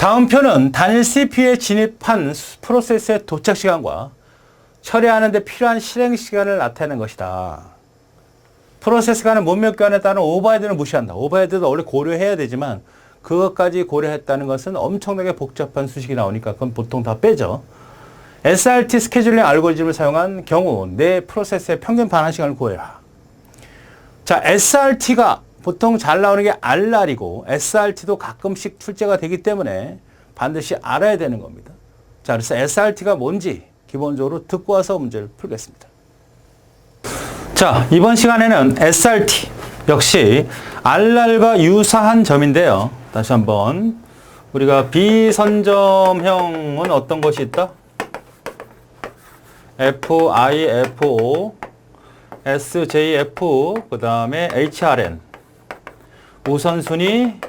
다음 표는 단일 CPU에 진입한 프로세스의 도착 시간과 처리하는 데 필요한 실행 시간을 나타내는 것이다. 프로세스 간의 문명 교환에 따른 오버헤드는 무시한다. 오버헤드도 원래 고려해야 되지만 그것까지 고려했다는 것은 엄청나게 복잡한 수식이 나오니까 그건 보통 다 빼죠. SRT 스케줄링 알고리즘을 사용한 경우 내 프로세스의 평균 반환 시간을 구해라. 자, SRT가 보통 잘 나오는 게 RR이고 SRT도 가끔씩 출제가 되기 때문에 반드시 알아야 되는 겁니다. 자, 그래서 SRT가 뭔지 기본적으로 듣고 와서 문제를 풀겠습니다. 자, 이번 시간에는 SRT 역시 RR과 유사한 점인데요. 다시 한번 우리가 비선점형은 어떤 것이 있다? FI, FO, SJF, 그 다음에 HRN, 우선순위,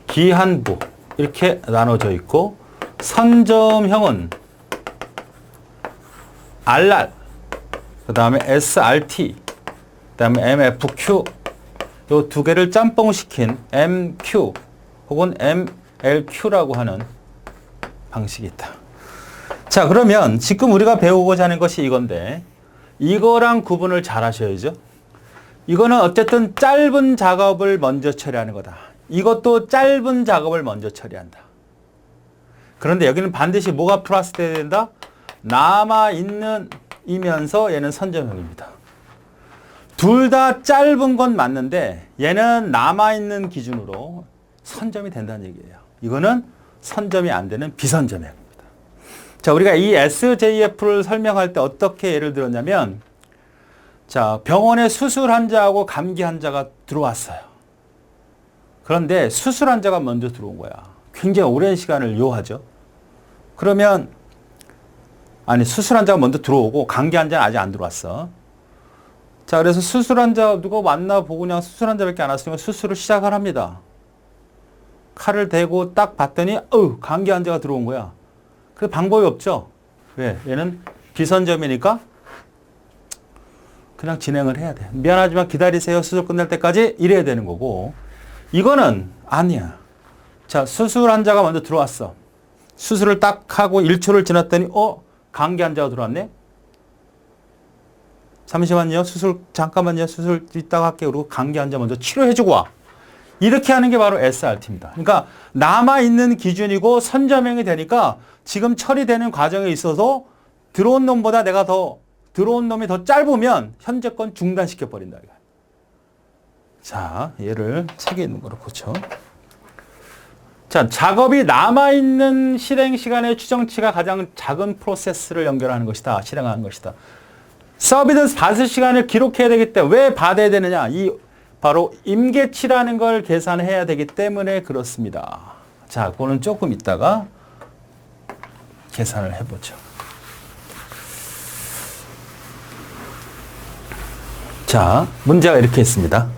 기한부 이렇게 나눠져 있고 선점형은 RR, 그 다음에 SRT, 그 다음에 MFQ 이 두 개를 짬뽕시킨 MQ 혹은 MLQ라고 하는 방식이 있다. 자, 그러면 지금 우리가 배우고자 하는 것이 이건데 이거랑 구분을 잘 하셔야죠. 이거는 어쨌든 짧은 작업을 먼저 처리하는 거다. 이것도 짧은 작업을 먼저 처리한다. 그런데 여기는 반드시 뭐가 플러스 돼야 된다? 남아있는 이면서 얘는 선점형입니다. 둘 다 짧은 건 맞는데 얘는 남아있는 기준으로 선점이 된다는 얘기예요. 이거는 선점이 안 되는 비선점형입니다. 자, 우리가 이 SJF를 설명할 때 어떻게 예를 들었냐면 자, 병원에 수술 환자하고 감기 환자가 들어왔어요. 그런데 수술 환자가 먼저 들어온 거야. 굉장히 오랜 시간을 요하죠. 그러면 아니 수술 환자가 먼저 들어오고 감기 환자는 아직 안 들어왔어. 자, 그래서 수술 환자 누가 만나보고 그냥 수술 환자밖에 안 왔으니까 수술을 시작을 합니다. 칼을 대고 딱 봤더니 감기 환자가 들어온 거야. 그래서 방법이 없죠. 왜? 얘는 비선점이니까 그냥 진행을 해야 돼. 미안하지만 기다리세요. 수술 끝날 때까지 이래야 되는 거고. 이거는 아니야. 자, 수술 환자가 먼저 들어왔어. 수술을 딱 하고 1초를 지났더니 감기 환자가 들어왔네. 잠시만요. 잠깐만요. 수술 이따가 할게요. 그리고 감기 환자 먼저 치료해주고 와. 이렇게 하는 게 바로 SRT입니다. 그러니까 남아있는 기준이고 선점형이 되니까 지금 처리되는 과정에 있어서 들어온 놈보다 들어온 놈이 더 짧으면 현재 건 중단시켜버린다. 자, 얘를 책에 있는 거로 고쳐. 자, 작업이 남아있는 실행 시간의 추정치가 가장 작은 프로세스를 연결하는 것이다. 실행하는 것이다. 서비스 받을 시간을 기록해야 되기 때문에 왜 받아야 되느냐? 바로 임계치라는 걸 계산해야 되기 때문에 그렇습니다. 자, 그거는 조금 이따가 계산을 해보죠. 자, 문제가 이렇게 있습니다.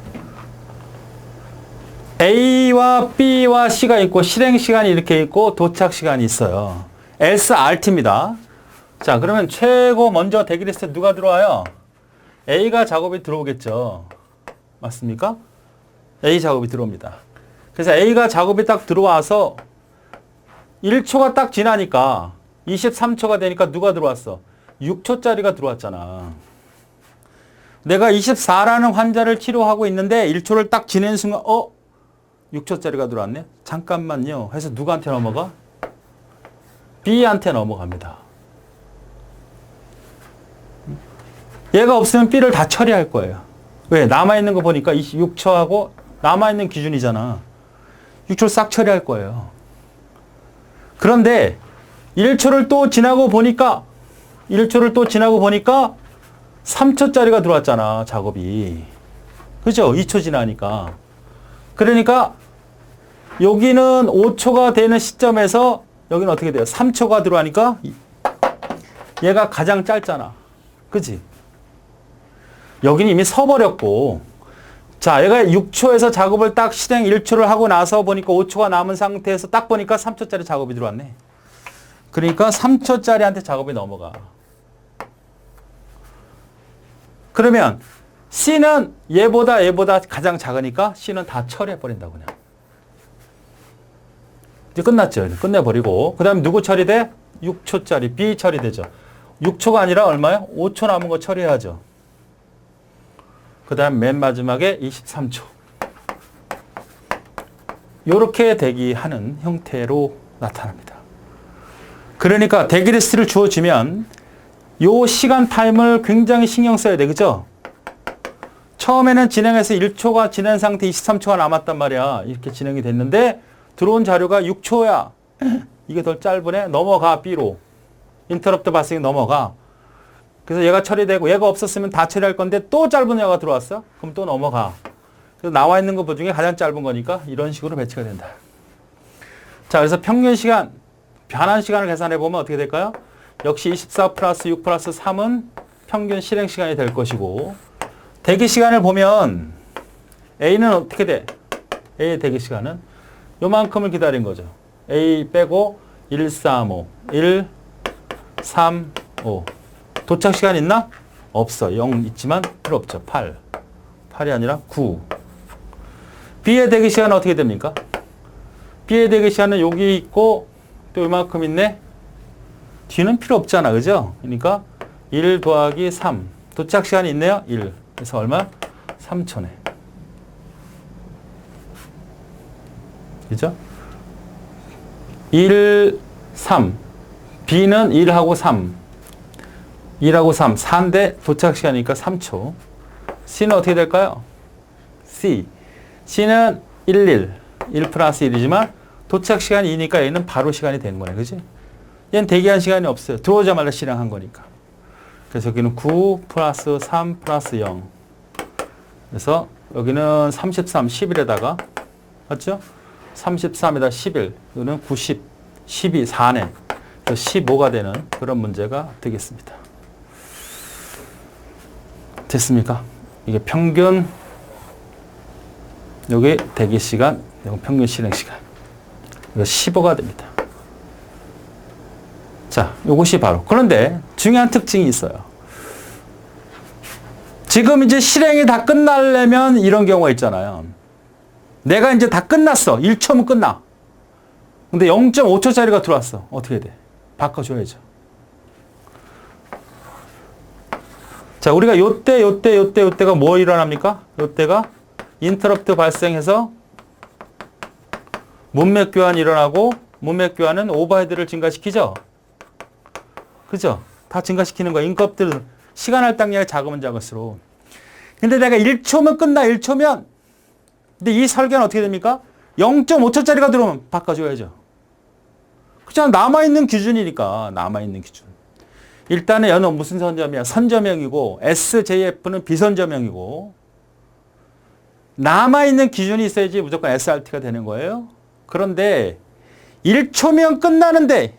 A와 B와 C가 있고 실행 시간이 이렇게 있고 도착 시간이 있어요. SRT입니다. 자, 그러면 최고 먼저 대기리스트에 누가 들어와요? A가 작업이 들어오겠죠. 맞습니까? A 작업이 들어옵니다. 그래서 A가 작업이 딱 들어와서 1초가 딱 지나니까 23초가 되니까 누가 들어왔어? 6초짜리가 들어왔잖아. 내가 24라는 환자를 치료하고 있는데 1초를 딱 지낸 순간 6초짜리가 들어왔네? 잠깐만요. 해서 누구한테 넘어가? B한테 넘어갑니다. 얘가 없으면 B를 다 처리할 거예요. 왜? 남아있는 거 보니까 6초하고 남아있는 기준이잖아. 6초를 싹 처리할 거예요. 그런데 1초를 또 지나고 보니까 3초짜리가 들어왔잖아, 작업이. 그죠? 2초 지나니까. 그러니까 여기는 5초가 되는 시점에서 여기는 어떻게 돼요? 3초가 들어가니까 얘가 가장 짧잖아. 그치? 여기는 이미 서버렸고, 자, 얘가 6초에서 작업을 딱 실행 1초를 하고 나서 보니까 5초가 남은 상태에서 딱 보니까 3초짜리 작업이 들어왔네. 그러니까 3초짜리한테 작업이 넘어가. 그러면 C는 얘보다 가장 작으니까 C는 다 처리해버린다, 그냥. 이제 끝났죠. 끝내버리고. 그 다음에 누구 처리돼? 6초짜리 B 처리되죠. 6초가 아니라 얼마요? 5초 남은 거 처리해야죠. 그 다음 맨 마지막에 23초. 이렇게 대기하는 형태로 나타납니다. 그러니까 대기 리스트를 주어주면 요 시간 타임을 굉장히 신경 써야 돼. 그죠? 처음에는 진행해서 1초가 지난 상태 23초가 남았단 말이야. 이렇게 진행이 됐는데 들어온 자료가 6초야. 이게 더 짧으네. 넘어가 B로. 인터럽트 발생이 넘어가. 그래서 얘가 처리되고 얘가 없었으면 다 처리할 건데 또 짧은 얘가 들어왔어. 그럼 또 넘어가. 그래서 나와 있는 것 중에 가장 짧은 거니까 이런 식으로 배치가 된다. 자, 그래서 평균 시간, 변환 시간을 계산해 보면 어떻게 될까요? 역시 24 플러스 6 플러스 3은 평균 실행 시간이 될 것이고 대기 시간을 보면 A는 어떻게 돼? A의 대기 시간은 요만큼을 기다린 거죠. A 빼고 1, 3, 5. 1, 3, 5. 도착 시간 있나? 없어. 0 있지만 필요 없죠. 8. 8이 아니라 9. B의 대기 시간은 어떻게 됩니까? B의 대기 시간은 여기 있고 또 요만큼 있네. 뒤는 필요 없잖아. 그죠? 그러니까 1 더하기 3. 도착 시간이 있네요. 1. 그래서 얼마? 3초네. 그죠? 1, 3. B는 1하고 3. 1하고 3. 4인데 도착 시간이니까 3초. C는 어떻게 될까요? C. C는 1 플러스 1이지만 도착 시간이 2니까 얘는 바로 시간이 된 거네. 그지? 얘는 대기한 시간이 없어요. 들어오자마자 실행한 거니까. 그래서 여기는 9 플러스 3 플러스 0. 그래서 여기는 33, 10일에다가 맞죠? 33에다 11. 이거는 90, 12, 4네. 15가 되는 그런 문제가 되겠습니다. 됐습니까? 이게 평균, 여기 대기 시간, 이건 평균 실행 시간. 이거 15가 됩니다. 자, 이것이 바로. 그런데 중요한 특징이 있어요. 지금 이제 실행이 다 끝나려면 이런 경우가 있잖아요. 내가 이제 다 끝났어. 1초면 끝나. 근데 0.5초짜리가 들어왔어. 어떻게 돼? 바꿔줘야죠. 자, 우리가 요때가 뭐 일어납니까? 요때가 인터럽트 발생해서 문맥 교환이 일어나고 문맥 교환은 오버헤드를 증가시키죠? 그죠? 다 증가시키는 거야. 인컵들 시간 할당량이 작으면 작을수록. 근데 내가 1초면 끝나, 1초면. 근데 이 설계는 어떻게 됩니까? 0.5초짜리가 들어오면 바꿔줘야죠. 그냥 남아있는 기준이니까, 남아있는 기준. 일단은 얘는 무슨 선점이야? 선점형이고, SJF는 비선점형이고, 남아있는 기준이 있어야지 무조건 SRT가 되는 거예요. 그런데 1초면 끝나는데,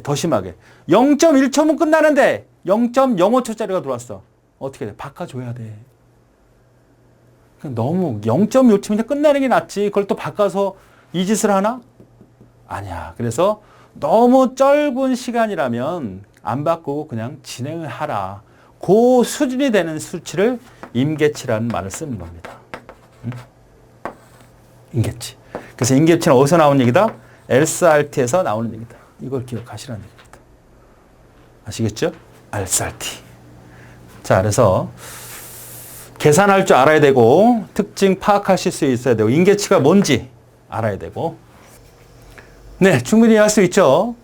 더 심하게. 0.1초면 끝나는데 0.05초짜리가 들어왔어. 어떻게 돼? 바꿔줘야 돼. 너무 0.1초면 끝나는 게 낫지. 그걸 또 바꿔서 이 짓을 하나? 아니야. 그래서 너무 짧은 시간이라면 안 바꾸고 그냥 진행을 하라. 그 수준이 되는 수치를 임계치라는 말을 쓰는 겁니다. 임계치. 그래서 임계치는 어디서 나온 얘기다? SRT에서 나오는 얘기다. 이걸 기억하시라는 얘기입니다. 아시겠죠? SRT. 자, 그래서 계산할 줄 알아야 되고 특징 파악하실 수 있어야 되고 임계치가 뭔지 알아야 되고 네, 충분히 할 수 있죠.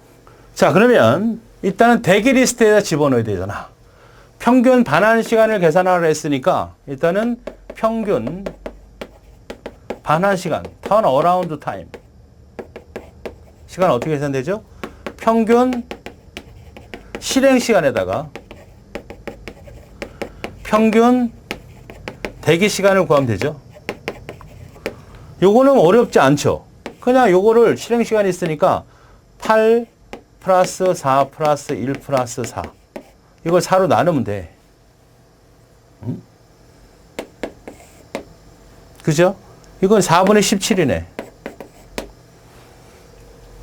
자, 그러면 일단은 대기 리스트에다 집어넣어야 되잖아. 평균 반환 시간을 계산하라 했으니까 일단은 평균 반환 시간, turn around time. 시간 어떻게 계산되죠? 평균 실행 시간에다가 평균 대기 시간을 구하면 되죠. 요거는 어렵지 않죠. 그냥 요거를 실행 시간이 있으니까 8 플러스 4 플러스 1 플러스 4. 이걸 4로 나누면 돼. 응? 그죠? 이건 4분의 17이네.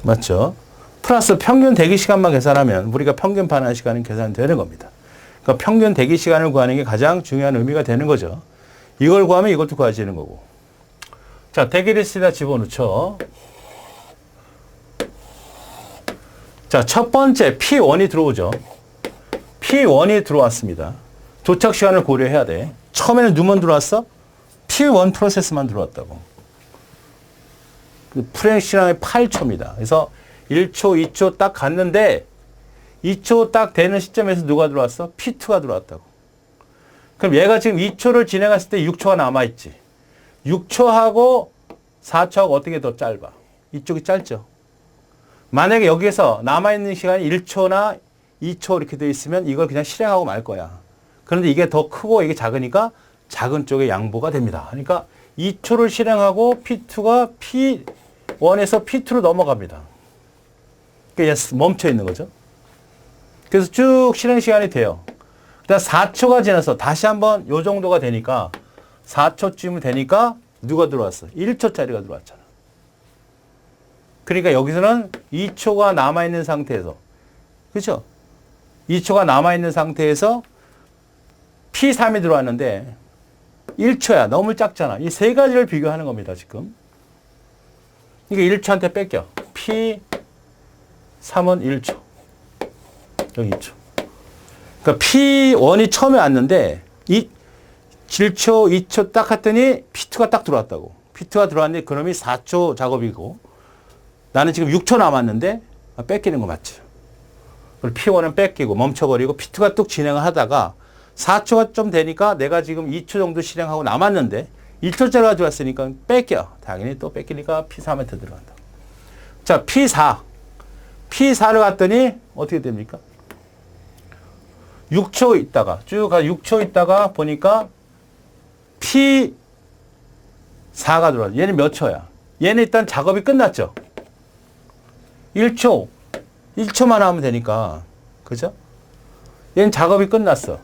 맞죠? 플러스 평균 대기 시간만 계산하면 우리가 평균 반환 시간은 계산되는 겁니다. 그러니까 평균 대기 시간을 구하는 게 가장 중요한 의미가 되는 거죠. 이걸 구하면 이것도 구해지는 거고. 자, 대기 리스트에다 집어넣죠. 자, 첫 번째 P1이 들어오죠. P1이 들어왔습니다. 도착 시간을 고려해야 돼. 처음에는 누만 들어왔어? P1 프로세스만 들어왔다고. 프레임 시간이 8초입니다. 그래서 1초, 2초 딱 갔는데 2초 딱 되는 시점에서 누가 들어왔어? P2가 들어왔다고. 그럼 얘가 지금 2초를 진행했을 때 6초가 남아있지. 6초하고 4초하고 어떻게 더 짧아? 이쪽이 짧죠. 만약에 여기에서 남아있는 시간이 1초나 2초 이렇게 돼 있으면 이걸 그냥 실행하고 말 거야. 그런데 이게 더 크고 이게 작으니까 작은 쪽에 양보가 됩니다. 그러니까 2초를 실행하고 P2가 P1에서 P2로 넘어갑니다. 그러니까 멈춰 있는 거죠. 그래서 쭉 실행 시간이 돼요. 그다음 4초가 지나서 다시 한번 요 정도가 되니까 4초쯤 되니까 누가 들어왔어? 1초짜리가 들어왔잖아. 그러니까 여기서는 2초가 남아있는 상태에서, 그렇죠? 2초가 남아있는 상태에서 P3이 들어왔는데 1초야. 너무 작잖아. 이 세 가지를 비교하는 겁니다, 지금. 이게 1초한테 뺏겨. P3은 1초. 여기 2초. 그러니까 P1이 처음에 왔는데 1초, 2초 딱 했더니 P2가 딱 들어왔다고. P2가 들어왔는데 그놈이 4초 작업이고 나는 지금 6초 남았는데 뺏기는 거 맞죠? 그리고 P1은 뺏기고 멈춰버리고 P2가 뚝 진행을 하다가 4초가 좀 되니까 내가 지금 2초 정도 실행하고 남았는데 1초짜리가 들어왔으니까 뺏겨. 당연히 또 뺏기니까 P3한테 들어간다. 자, P4. P4를 갔더니 어떻게 됩니까? 6초 있다가 쭉 가 6초 있다가 보니까 P4가 들어왔어. 얘는 몇 초야? 얘는 일단 작업이 끝났죠. 1초. 1초만 하면 되니까. 그죠? 얘는 작업이 끝났어.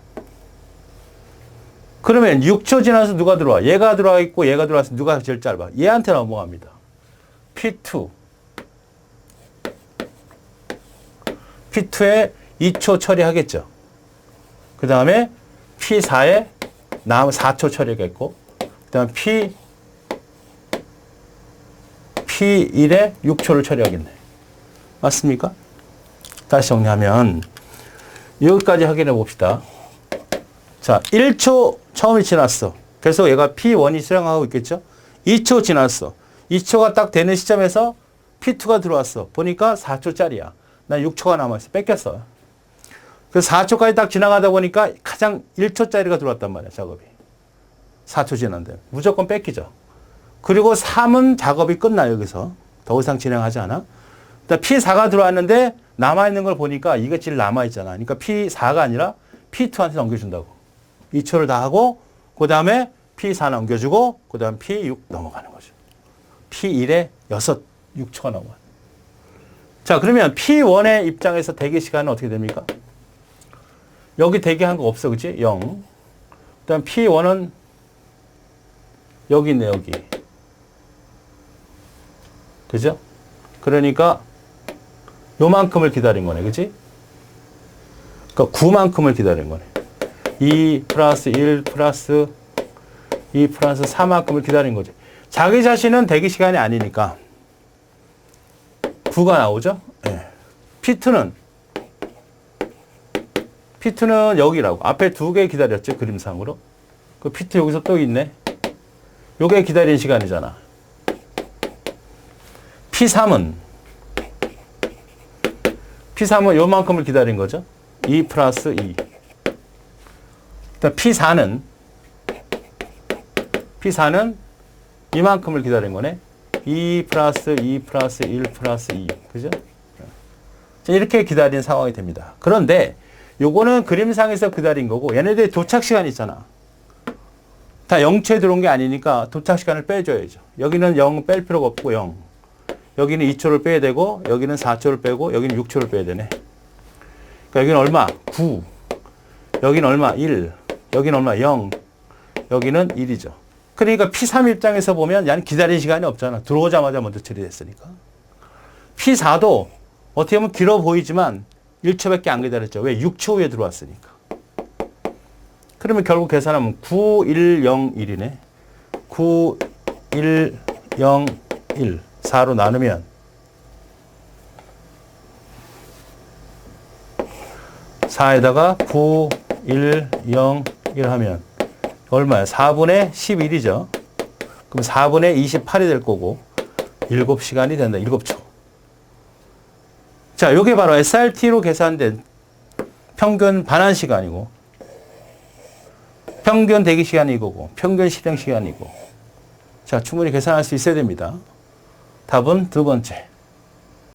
그러면 6초 지나서 누가 들어와? 얘가 들어와 있고 얘가 들어와서 누가 제일 짧아? 얘한테 넘어갑니다. P2. P2에 2초 처리하겠죠. 그 다음에 P4에 남은 4초 처리하겠고, 그 다음에 P1에 6초를 처리하겠네. 맞습니까? 다시 정리하면 여기까지 확인해 봅시다. 자, 1초 처음이 지났어. 그래서 얘가 P1이 실행하고 있겠죠? 2초 지났어. 2초가 딱 되는 시점에서 P2가 들어왔어. 보니까 4초짜리야. 난 6초가 남아있어. 뺏겼어. 그래서 4초까지 딱 지나가다 보니까 가장 1초짜리가 들어왔단 말이야, 작업이. 4초 지났는데. 무조건 뺏기죠. 그리고 3은 작업이 끝나, 여기서. 더 이상 진행하지 않아. P4가 들어왔는데 남아있는 걸 보니까 이게 제일 남아있잖아. 그러니까 P4가 아니라 P2한테 넘겨준다고. 2초를 다 하고, 그 다음에 P4 넘겨주고, 그 다음 P6 넘어가는 거죠. P1에 6초가 넘어가요. 자, 그러면 P1의 입장에서 대기 시간은 어떻게 됩니까? 여기 대기한 거 없어, 그치? 0. 그 다음 P1은 여기 있네, 여기. 그죠? 그러니까 요만큼을 기다린 거네, 그치? 그러니까 9만큼을 기다린 거네. 2 플러스 1 플러스 2 플러스 4만큼을 기다린 거지. 자기 자신은 대기 시간이 아니니까 9가 나오죠? 네. P2는 여기라고. 앞에 두 개 기다렸죠, 그림상으로. 그 P2 여기서 또 있네. 요게 기다린 시간이잖아. P3은 요만큼을 기다린 거죠. 2 플러스 2. P4는 이만큼을 기다린 거네. 2 플러스 2 플러스 1 플러스 2. 그죠? 이렇게 기다린 상황이 됩니다. 그런데 요거는 그림상에서 기다린 거고 얘네들이 도착 시간이 있잖아. 다 0초에 들어온 게 아니니까 도착 시간을 빼줘야죠. 여기는 0 뺄 필요가 없고 0. 여기는 2초를 빼야 되고 여기는 4초를 빼고 여기는 6초를 빼야 되네. 그러니까 여기는 얼마? 9. 여기는 얼마? 1. 여기는 얼마? 0. 여기는 1이죠. 그러니까 P3 입장에서 보면 얘는 기다린 시간이 없잖아. 들어오자마자 먼저 처리됐으니까. P4도 어떻게 보면 길어 보이지만 1초밖에 안 기다렸죠. 왜? 6초 후에 들어왔으니까. 그러면 결국 계산하면 9, 1, 0, 1이네. 9, 1, 0, 1. 4로 나누면 4에다가 9, 1, 0, 1 하면 얼마야? 4분의 11이죠. 그럼 4분의 28이 될 거고 7시간이 된다. 7초. 자, 요게 바로 SRT로 계산된 평균 반환 시간이고 평균 대기 시간이 이거고 평균 실행 시간이고 자, 충분히 계산할 수 있어야 됩니다. 답은 두 번째.